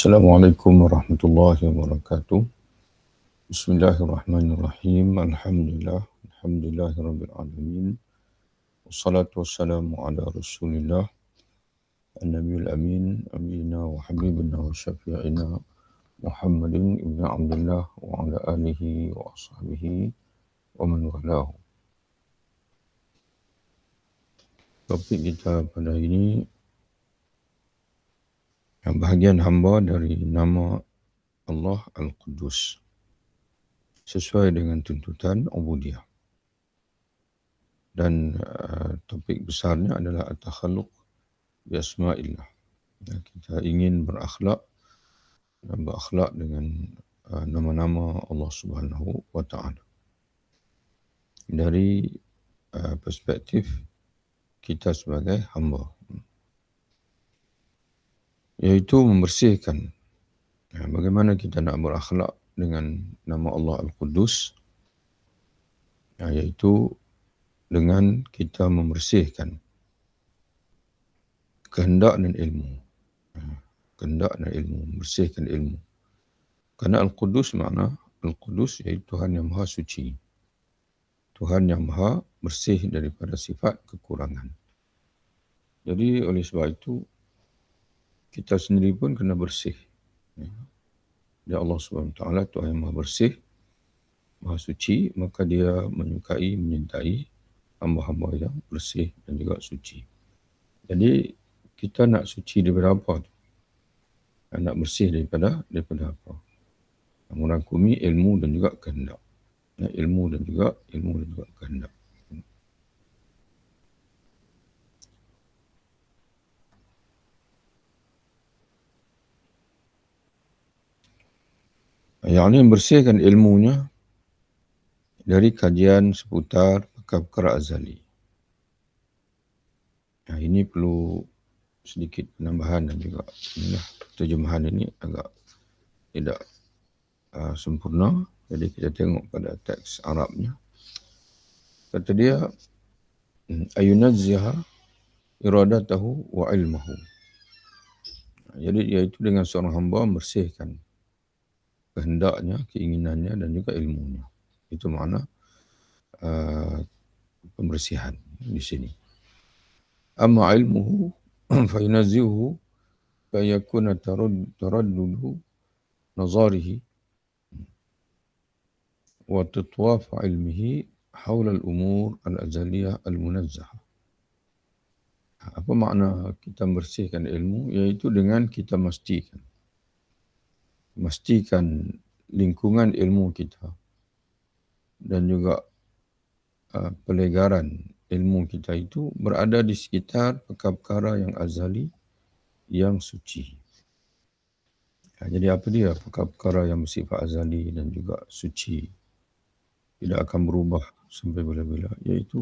Assalamualaikum warahmatullahi wabarakatuh. Bismillahirrahmanirrahim. Alhamdulillahirabbil alamin. Wassalatu wassalamu ala Rasulillah an-nabiyil amin, amina wa habibina wa syafi'ina Muhammadin ibn Abdullah wa ala alihi wa ashabihi wa man walahu. Topik kita pada hari ini bahagian hamba dari nama Allah Al-Quddus sesuai dengan tuntutan ubudiyah. Dan topik besarnya adalah at-takhalluq bi asma'illah. Kita ingin berakhlak dengan nama-nama Allah Subhanahu wa taala. Dari perspektif kita sebagai hamba, iaitu membersihkan. Bagaimana kita nak berakhlak dengan nama Allah Al-Quddus, iaitu dengan kita membersihkan kehendak dan ilmu. Kehendak dan ilmu, membersihkan ilmu. Kerana Al-Quddus makna, Al-Quddus iaitu Tuhan yang Maha Suci. Tuhan yang Maha bersih daripada sifat kekurangan. Jadi oleh sebab itu, kita sendiri pun kena bersih. Dia Allah SWT, Tuhan yang Maha bersih, Maha Suci, maka dia menyukai, menyintai hamba-hamba yang bersih dan juga suci. Jadi kita nak suci daripada apa tu? Nak bersih daripada apa? Merangkumi ilmu dan juga kehendak. Ilmu dan juga kehendak. Yang ini membersihkan ilmunya dari kajian seputar perkara azali. Ini perlu sedikit penambahan dan juga terjemahan ini agak tidak sempurna. Jadi kita tengok pada teks Arabnya. Kata dia, ayunazziha iradatahu wa ilmahu. Jadi iaitu dengan seorang hamba membersihkan kehendaknya, keinginannya dan juga ilmunya. Itu makna pembersihan di sini. Amma ilmuhu fayunazzihu fayakuna taraddudu nazarihi wa tatwaf ilmihi hawla al-umur al-azaliyah al-munazzahah. Apa makna kita membersihkan ilmu? Iaitu dengan kita memastikan lingkungan ilmu kita dan juga pelegaran ilmu kita itu berada di sekitar perkara-perkara yang azali, yang suci. Jadi apa dia perkara-perkara yang bersifat azali dan juga suci, tidak akan berubah sampai bila-bila, iaitu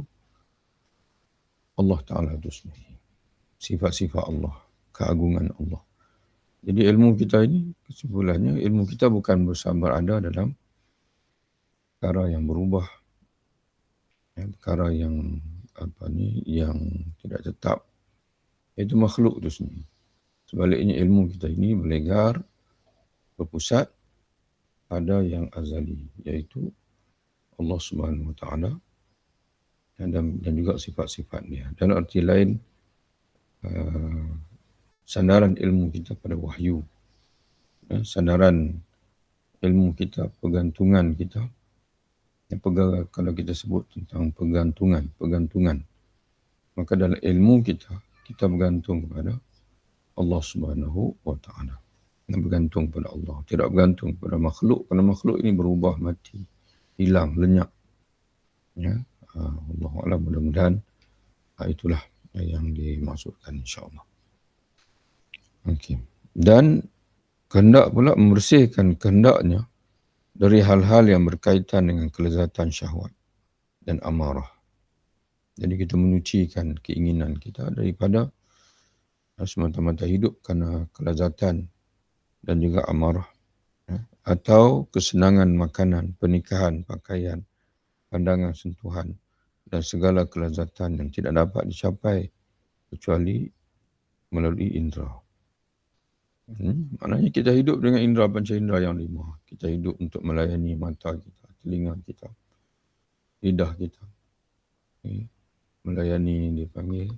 Allah Ta'ala itu sendiri. Sifat-sifat Allah, keagungan Allah. Jadi ilmu kita ini, kesimpulannya, ilmu kita bukan berada dalam perkara yang berubah, perkara yang yang tidak tetap. Itu makhluk itu sendiri. Sebaliknya ilmu kita ini berlegar, berpusat pada yang azali, iaitu Allah Subhanahu Wa Taala dan juga sifat-sifat dia. Dan arti lain, sandaran ilmu kita pada wahyu, sandaran ilmu kita, pegantungan kita. Kalau kita sebut tentang pegantungan, maka dalam ilmu kita bergantung kepada Allah Subhanahu Wa Taala. Bergantung pada Allah, tidak bergantung pada makhluk, kerana makhluk ini berubah, mati, hilang, lenyap. Allah Alam, mudah-mudahan itulah yang dimaksudkan, insya-Allah. Okey. Dan kehendak pula membersihkan kehendaknya dari hal-hal yang berkaitan dengan kelezatan syahwat dan amarah. Jadi kita menyucikan keinginan kita daripada semata-mata hidup kerana kelezatan dan juga amarah, atau kesenangan makanan, pernikahan, pakaian, pandangan, sentuhan dan segala kelezatan yang tidak dapat dicapai kecuali melalui indera. Maknanya kita hidup dengan indera panca indera yang 5. Kita hidup untuk melayani mata kita, telinga kita, lidah kita. Melayani dipanggil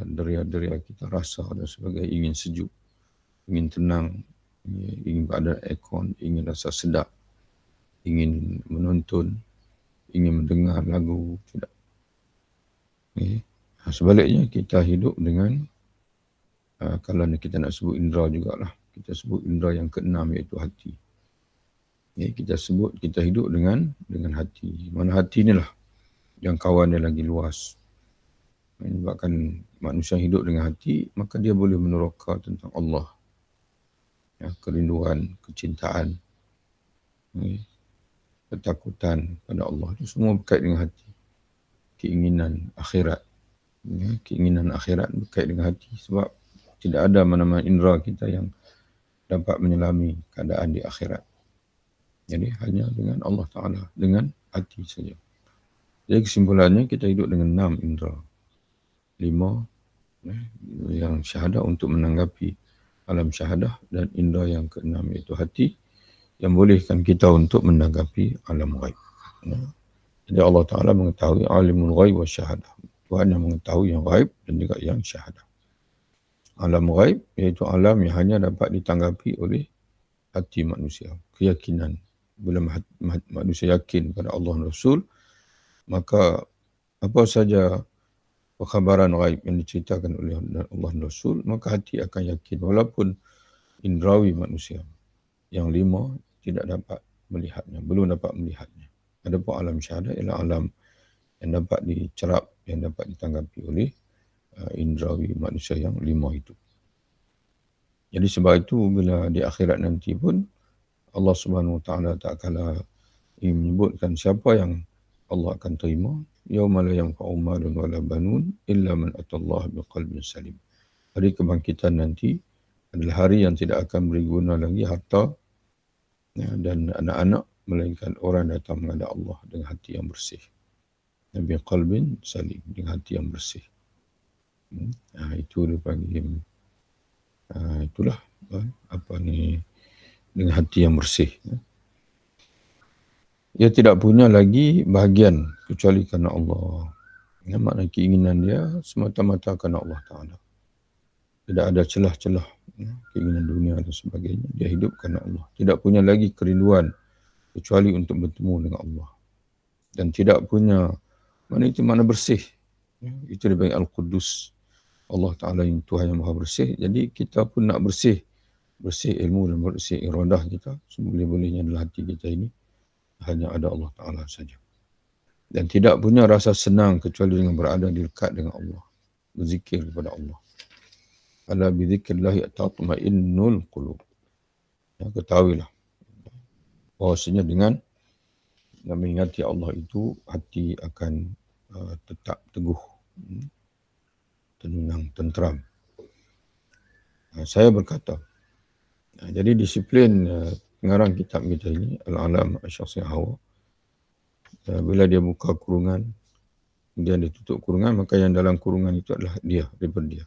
deria-deria kita, rasa dan sebagainya. Ingin sejuk, ingin tenang, ingin berada aircon, ingin rasa sedap, ingin menonton, ingin mendengar lagu, tidak. Sebaliknya kita hidup dengan kalau kita nak sebut indera jugalah, kita sebut indera yang keenam iaitu hati. Kita hidup dengan hati. Mana hati inilah yang kawan dia lagi luas. Menyebabkan manusia hidup dengan hati, maka dia boleh meneroka tentang Allah. Kerinduan, kecintaan, ketakutan pada Allah. Itu semua berkait dengan hati. Keinginan akhirat. Keinginan akhirat berkait dengan hati. Sebab tidak ada mana-mana indera kita yang dapat menyelami keadaan di akhirat. Jadi hanya dengan Allah Ta'ala, dengan hati saja. Jadi kesimpulannya kita hidup dengan 6 indera. 5 yang syahadah untuk menanggapi alam syahadah, dan indera yang ke-6 iaitu hati yang bolehkan kita untuk menanggapi alam ghaib. Jadi Allah Ta'ala mengetahui alimul ghaib wa syahadah. Tuhan yang mengetahui yang ghaib dan juga yang syahadah. Alam ghaib iaitu alam yang hanya dapat ditanggapi oleh hati manusia. Keyakinan. Bila manusia yakin pada Allah dan Rasul, maka apa saja perkhabaran ghaib yang diceritakan oleh Allah dan Rasul, maka hati akan yakin walaupun indrawi manusia yang 5 tidak dapat melihatnya, belum dapat melihatnya. Adapun alam syahadah ialah alam yang dapat dicerap, yang dapat ditanggapi oleh indrawi manusia yang 5 itu. Jadi sebab itu bila di akhirat nanti pun Allah Subhanahu Wa Taala tak kala menyebutkan siapa yang Allah akan terima, yauma la yanfa'u malun wala banun illa man atallaha biqalbin salim. Hari kebangkitan nanti adalah hari yang tidak akan beri guna lagi harta dan anak-anak, melainkan orang datang menghadap Allah dengan hati yang bersih. Nabi qalbin salim, dengan hati yang bersih. Itu dipanggil itulah dengan hati yang bersih. Dia tidak punya lagi bahagian kecuali kerana Allah. Makna keinginan dia semata-mata kerana Allah Ta'ala. Tidak ada celah-celah keinginan dunia dan sebagainya. Dia hidup kerana Allah. Tidak punya lagi kerinduan kecuali untuk bertemu dengan Allah. Dan tidak punya, makna bersih. Itu dipanggil Al-Quddus. Allah Ta'ala yang Tuhan yang Maha Bersih. Jadi kita pun nak bersih. Bersih ilmu dan bersih iradah kita. Seboleh-bolehnya adalah hati kita ini hanya ada Allah Ta'ala saja. Dan tidak punya rasa senang kecuali dengan berada di dekat dengan Allah. Berzikir kepada Allah. Ala bidzikrillahi tatma'innul qulub. Ketahuilah bahawasanya dengan mengingati Allah itu, hati akan tetap teguh, tenang, tenteram. Saya berkata, jadi disiplin pengarang kitab kita ini, Al-Alam Asy-Syakhsiyah Hawa, bila dia buka kurungan, kemudian dia tutup kurungan, maka yang dalam kurungan itu adalah dia, daripada dia.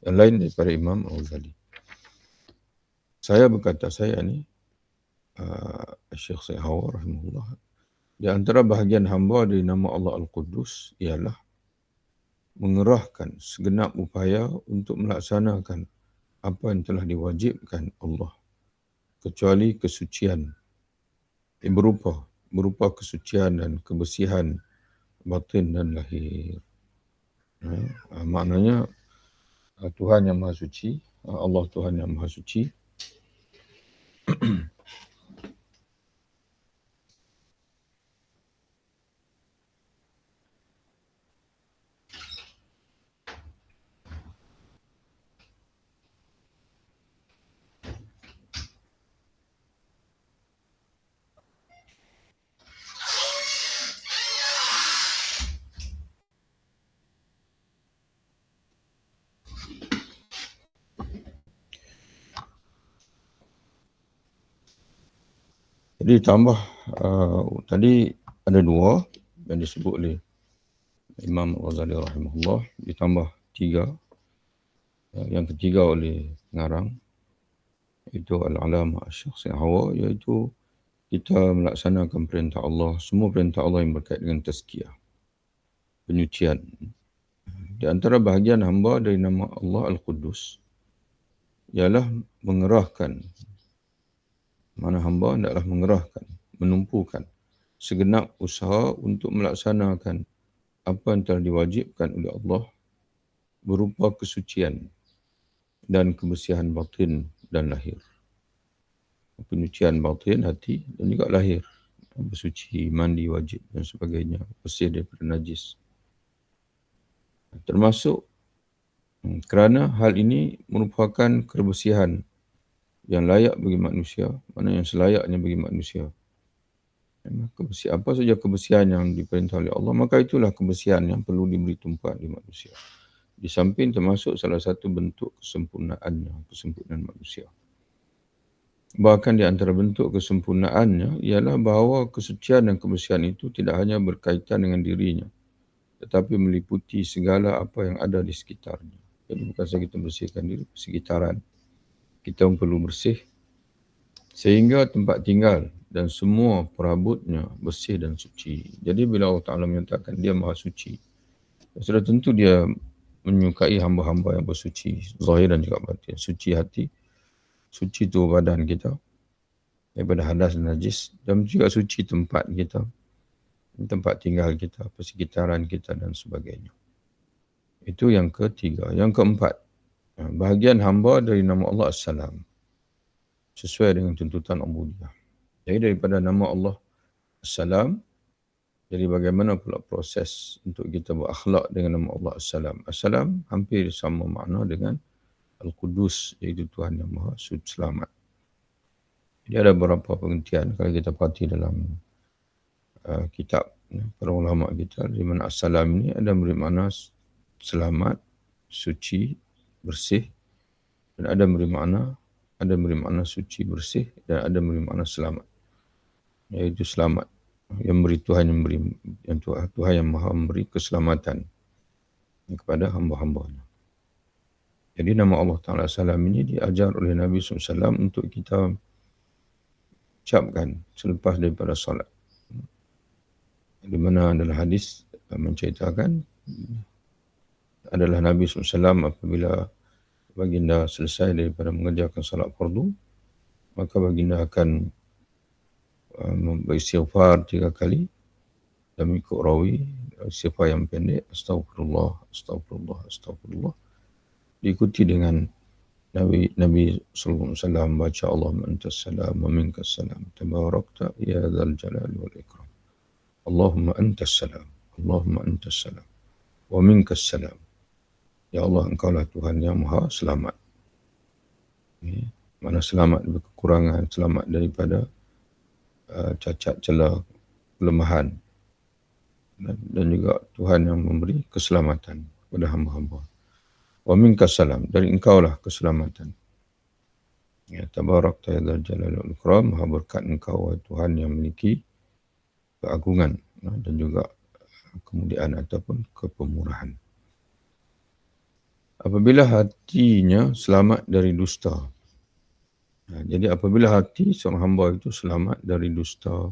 Yang lain daripada Imam Al-Ghazali. Saya berkata, saya ni, Syakhsiyah Hawa rahimahullah, di antara bahagian hamba dari nama Allah Al-Quddus ialah mengerahkan segenap upaya untuk melaksanakan apa yang telah diwajibkan Allah, kecuali kesucian berupa kesucian dan kebersihan batin dan lahir. Maknanya Tuhan yang Maha Suci, Allah Tuhan yang Maha Suci, jadi tambah tadi ada 2 yang disebut oleh Imam Ghazali rahimahullah, ditambah 3, yang ketiga oleh pengarang Itu al-alamah asy-syakhsiyah hawa, iaitu kita melaksanakan perintah Allah, semua perintah Allah yang berkait dengan tazkiyah, penyucian. Di antara bahagian hamba dari nama Allah Al-Quddus ialah mengerahkan, mana hamba hendaklah mengerahkan, menumpukan segenap usaha untuk melaksanakan apa yang telah diwajibkan oleh Allah berupa kesucian dan kebersihan batin dan lahir. Penyucian batin, hati dan juga lahir. Bersuci, mandi wajib dan sebagainya. Bersih daripada najis. Termasuk kerana hal ini merupakan kebersihan yang layak bagi manusia, mana yang selayaknya bagi manusia. Kebersihan, apa saja kebersihan yang diperintah oleh Allah, maka itulah kebersihan yang perlu diberi tumpuan di manusia. Di samping termasuk salah satu bentuk kesempurnaannya, kesempurnaan manusia. Bahkan di antara bentuk kesempurnaannya ialah bahawa kesucian dan kebersihan itu tidak hanya berkaitan dengan dirinya, tetapi meliputi segala apa yang ada di sekitarnya. Jadi bukan sahaja kita bersihkan diri, sekitaran. Kita perlu bersih sehingga tempat tinggal dan semua perabotnya bersih dan suci. Jadi bila Allah Ta'ala menyatakan dia maha suci, sudah tentu dia menyukai hamba-hamba yang bersuci, zahir dan juga batin. Suci hati, suci tubuh badan kita daripada hadas dan najis, dan juga suci tempat kita, tempat tinggal kita, persekitaran kita dan sebagainya. Itu yang ketiga. Yang keempat, bahagian hamba dari nama Allah As-Salam, sesuai dengan tuntutan ubudiyah. Jadi daripada nama Allah As-Salam, jadi bagaimana pula proses untuk kita berakhlak dengan nama Allah As-Salam. As-Salam hampir sama makna dengan Al-Quddus, iaitu Tuhan yang Maha Selamat. Jadi ada beberapa pengertian kalau kita perhati dalam kitab para ulama kita, di mana As-Salam ini ada bermakna selamat, suci, bersih, dan ada bermakna suci, bersih, dan ada bermakna selamat. Iaitu selamat yang beri Tuhan Tuhan yang Maha memberi keselamatan kepada hamba-hambanya. Jadi nama Allah Ta'ala Salam ini diajar oleh Nabi SAW untuk kita ucapkan selepas daripada solat. Di mana adalah hadis menceritakan adalah Nabi SAW apabila baginda selesai daripada mengerjakan salat fardu, maka baginda akan beristighfar 3 kali dan mengikut rawi istighfar yang pendek, astagfirullah, astagfirullah, astagfirullah, diikuti dengan Nabi sallallahu alaihi wasallam baca Allahumma antas salam wa minkas salam tabarakta ya dzal jalali wal ikram. Allahumma antas salam, Allahumma antas salam wa minkas salam. Ya Allah, engkaulah Tuhan yang Maha Selamat. Mana selamat dari kekurangan, selamat daripada cacat celah, kelemahan, dan juga Tuhan yang memberi keselamatan kepada hamba-hamba. Wa minkas salam, dari engkaulah keselamatan. Ya, tabarakta ya dzal jalali wal ikram, maha berkat engkau wahai Tuhan yang memiliki keagungan dan juga kemuliaan ataupun kepemurahan. Apabila hatinya selamat dari dusta. Jadi apabila hati seorang hamba itu selamat dari dusta,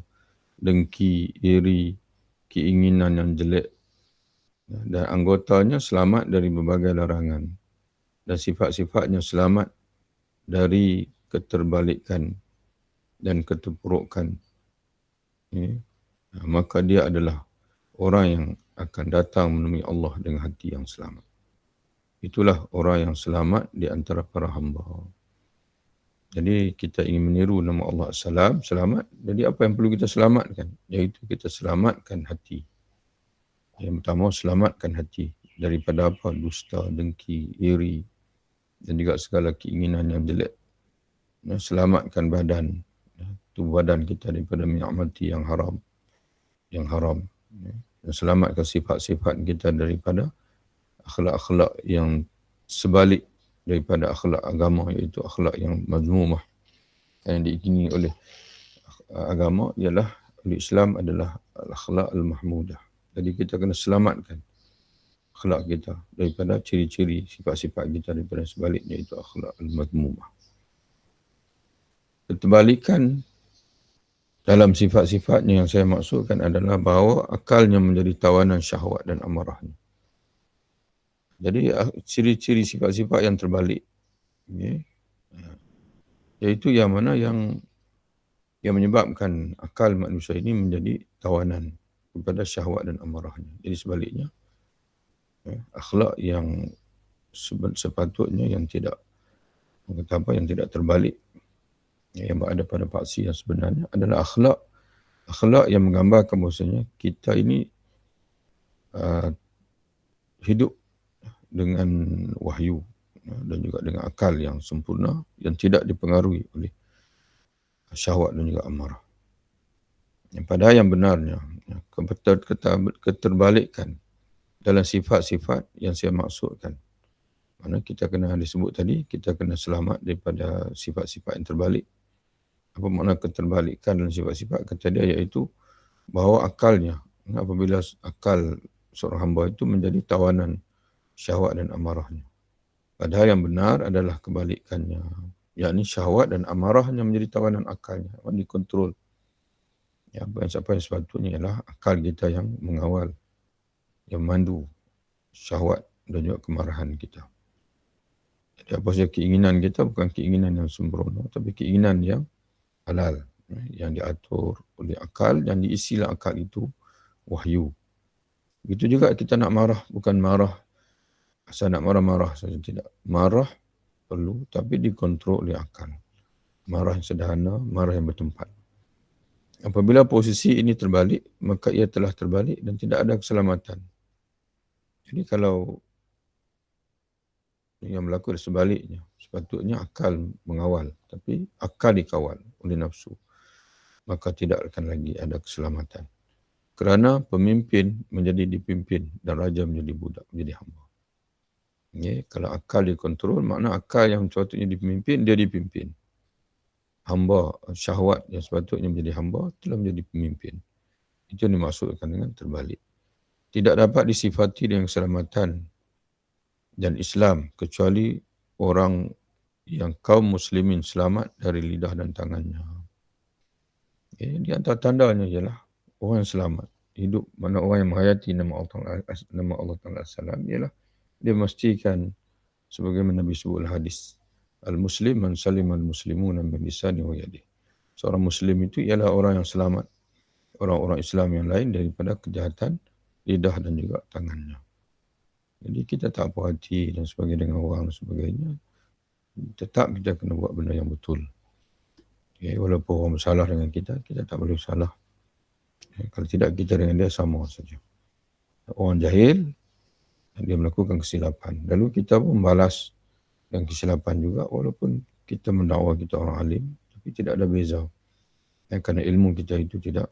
dengki, iri, keinginan yang jelek, dan anggotanya selamat dari berbagai larangan, dan sifat-sifatnya selamat dari keterbalikan dan keterpurukan, maka dia adalah orang yang akan datang menemui Allah dengan hati yang selamat. Itulah orang yang selamat di antara para hamba. Jadi kita ingin meniru nama Allah As-Salam, selamat. Jadi apa yang perlu kita selamatkan? Iaitu kita selamatkan hati. Yang pertama, selamatkan hati daripada apa? Dusta, dengki, iri, dan juga segala keinginan yang jelek. Selamatkan badan, tubuh badan kita daripada menikmati yang haram. Dan selamatkan sifat-sifat kita daripada akhlak-akhlak yang sebalik daripada akhlak agama, iaitu akhlak yang mazmumah, yang diingini oleh agama ialah oleh Islam adalah akhlak al-mahmudah. Jadi kita kena selamatkan akhlak kita daripada ciri-ciri sifat-sifat kita daripada sebaliknya, iaitu akhlak al-mazmumah. Keterbalikan dalam sifat-sifatnya yang saya maksudkan adalah bahawa akalnya menjadi tawanan syahwat dan amarahnya. Jadi ciri-ciri sifat-sifat yang terbalik, okay, iaitu yang mana yang menyebabkan akal manusia ini menjadi tawanan kepada syahwat dan amarahnya. Jadi sebaliknya, akhlak yang sepatutnya yang tidak yang tidak terbalik, yang berada pada paksi yang sebenarnya adalah akhlak yang menggambarkan bahawasanya kita ini hidup dengan wahyu dan juga dengan akal yang sempurna yang tidak dipengaruhi oleh syahwat dan juga amarah. Padahal yang benarnya, keterbalikan dalam sifat-sifat yang saya maksudkan. Mana kita kena disebut tadi, kita kena selamat daripada sifat-sifat yang terbalik. Apa makna keterbalikan dalam sifat-sifat? Kata dia iaitu bahawa akalnya, apabila akal seorang hamba itu menjadi tawanan syahwat dan amarahnya. Padahal yang benar adalah kebalikannya. Yakni syahwat dan amarahnya menjadi tawanan akalnya, dikontrol. Ya, apa yang sepatutnya ialah akal kita yang mengawal, yang memandu syahwat dan juga kemarahan kita. Jadi apa saja keinginan kita bukan keinginan yang sembrono, tapi keinginan yang halal, yang diatur oleh akal, yang diisilah akal itu wahyu. Begitu juga kita nak marah, bukan marah asal nak marah-marah saja, tidak. Marah perlu, tapi dikontrol oleh akal. Marah yang sederhana, marah yang bertempat. Apabila posisi ini terbalik, maka ia telah terbalik dan tidak ada keselamatan. Jadi kalau yang berlaku sebaliknya, sepatutnya akal mengawal, tapi akal dikawal oleh nafsu, maka tidak akan lagi ada keselamatan. Kerana pemimpin menjadi dipimpin dan raja menjadi budak, menjadi hamba. Kalau akal dikontrol, makna akal yang sepatutnya dipimpin, dia dipimpin. Hamba, syahwat yang sepatutnya menjadi hamba, telah menjadi pemimpin. Itu yang dimaksudkan dengan terbalik. Tidak dapat disifati dengan keselamatan dan Islam, kecuali orang yang kaum muslimin selamat dari lidah dan tangannya. Di antara tandanya ialah orang yang selamat. Hidup, mana orang yang menghayati nama Allah Ta'ala As-Salam, ialah dia memastikan, sebagaimana Nabi sebut hadis, Al-Muslim man salima al-muslimuna min lisani wa yadihi. Seorang Muslim itu ialah orang yang selamat, orang-orang Islam yang lain daripada kejahatan lidah dan juga tangannya. Jadi kita tak puas hati dan sebagainya dengan orang dan sebagainya. Tetap kita kena buat benda yang betul. Walaupun orang bersalah dengan kita, kita tak boleh salah. Kalau tidak, kita dengan dia sama saja. Orang jahil, dia melakukan kesilapan. Lalu kita pun membalas dan kesilapan juga, walaupun kita mendakwa kita orang alim, tapi tidak ada beza. Kerana ilmu kita itu tidak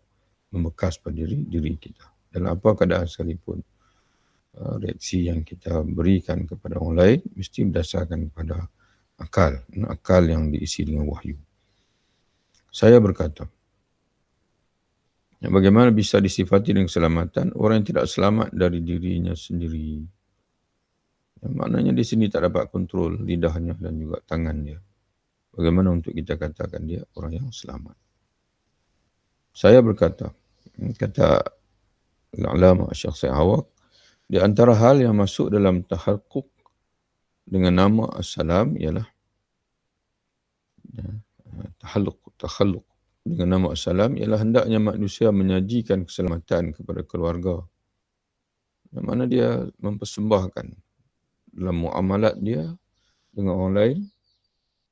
membekas pada diri kita. Dalam apa keadaan sekalipun, reaksi yang kita berikan kepada orang lain mesti berdasarkan kepada akal yang diisi dengan wahyu. Saya berkata, bagaimana bisa disifati dengan keselamatan orang yang tidak selamat dari dirinya sendiri? Maknanya di sini tak dapat kontrol lidahnya dan juga tangannya. Bagaimana untuk kita katakan dia orang yang selamat? Saya berkata, kata Al-Alama Syekh Syed Awak, di antara hal yang masuk dalam tahakkuk dengan nama As-Salam ialah takhalluk dengan nama As-Salam ialah hendaknya manusia menyajikan keselamatan kepada keluarga. Yang mana dia mempersembahkan dalam muamalat dia dengan orang lain,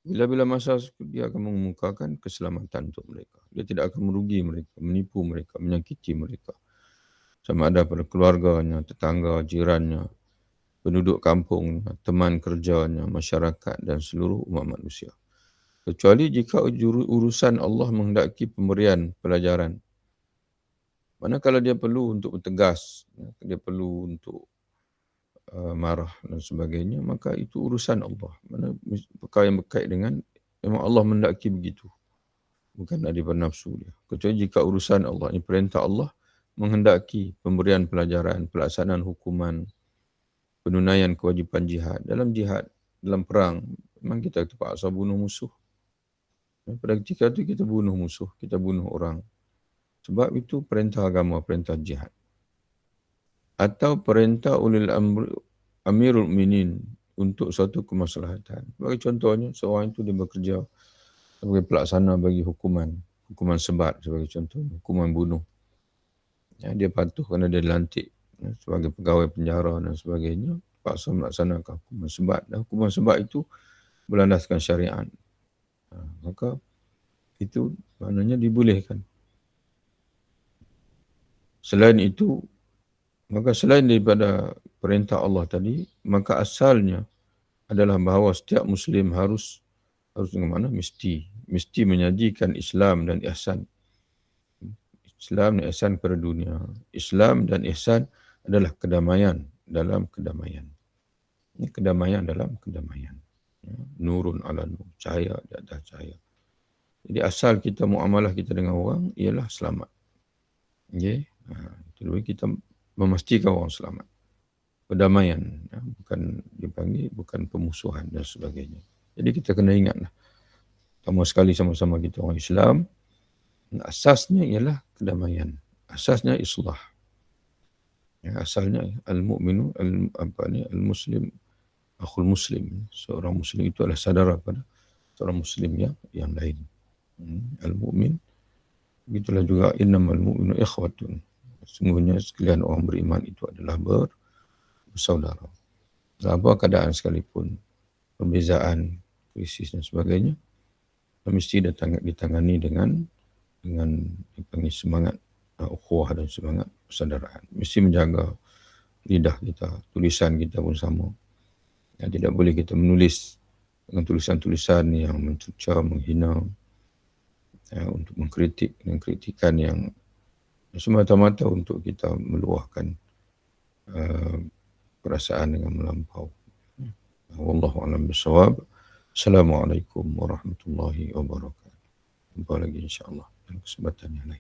bila-bila masa dia akan mengemukakan keselamatan untuk mereka. Dia tidak akan merugi mereka, menipu mereka, menyakiti mereka. Sama ada pada keluarganya, tetangga, jirannya, penduduk kampungnya, teman kerjanya, masyarakat dan seluruh umat manusia. Kecuali jika urusan Allah menghendaki pemberian pelajaran. Manakala dia perlu untuk bertegas, dia perlu untuk marah dan sebagainya, maka itu urusan Allah. Mana perkara yang berkait dengan memang Allah menghendaki begitu. Bukan daripada nafsu dia. Kecuali jika urusan Allah, ini perintah Allah, menghendaki pemberian pelajaran, pelaksanaan hukuman, penunaian kewajipan jihad. Dalam jihad, dalam perang, memang kita terpaksa bunuh musuh. Pada ketika itu kita bunuh musuh, kita bunuh orang. Sebab itu perintah agama, perintah jihad. Atau perintah amirul mu'minin untuk suatu kemaslahatan. Bagi contohnya, seorang itu dia bekerja sebagai pelaksana bagi hukuman sebat sebagai contoh, hukuman bunuh. Ya, dia patuh kerana dia dilantik sebagai pegawai penjara dan sebagainya, paksa melaksanakan hukuman sebat. Dan hukuman sebat itu berlandaskan syariat. Maka itu maknanya dibolehkan. Selain itu, maka selain daripada perintah Allah tadi, maka asalnya adalah bahawa setiap Muslim harus dengan mana? Mesti menyajikan Islam dan ihsan. Islam dan ihsan kepada dunia. Islam dan ihsan adalah kedamaian dalam kedamaian. Ini kedamaian dalam kedamaian. Nurun ala nur, cahaya di atas cahaya. Jadi asal kita muamalah kita dengan orang ialah selamat. Okay? Jadi kita memastikan orang selamat. Perdamaian, bukan dipanggil, bukan pemusuhan dan sebagainya. Jadi kita kena ingatlah. Pertama sekali sama-sama kita orang Islam, asasnya ialah kedamaian. Asasnya islah. Ya, asalnya al-mu'minu al-muslim akhul muslim. Seorang muslim itu adalah saudara pada seorang muslim yang lain. Al-mu'min, begitulah juga innamal mu'minu ikhwatun. Sungguhnya sekalian orang beriman itu adalah bersaudara. Apa keadaan sekalipun, perbezaan, krisis dan sebagainya, mesti ditangani dengan dipanggil semangat ukhuwah dan semangat persaudaraan. Mesti menjaga lidah kita, tulisan kita pun sama. Tidak boleh kita menulis dengan tulisan-tulisan yang mencerca, menghina, untuk mengkritik dan kritikan yang semata-mata untuk kita meluahkan perasaan dengan melampau. Wallahu a'lam bishawab. Assalamualaikum warahmatullahi wabarakatuh. Jumpa lagi insya-Allah dalam kesempatan yang lain.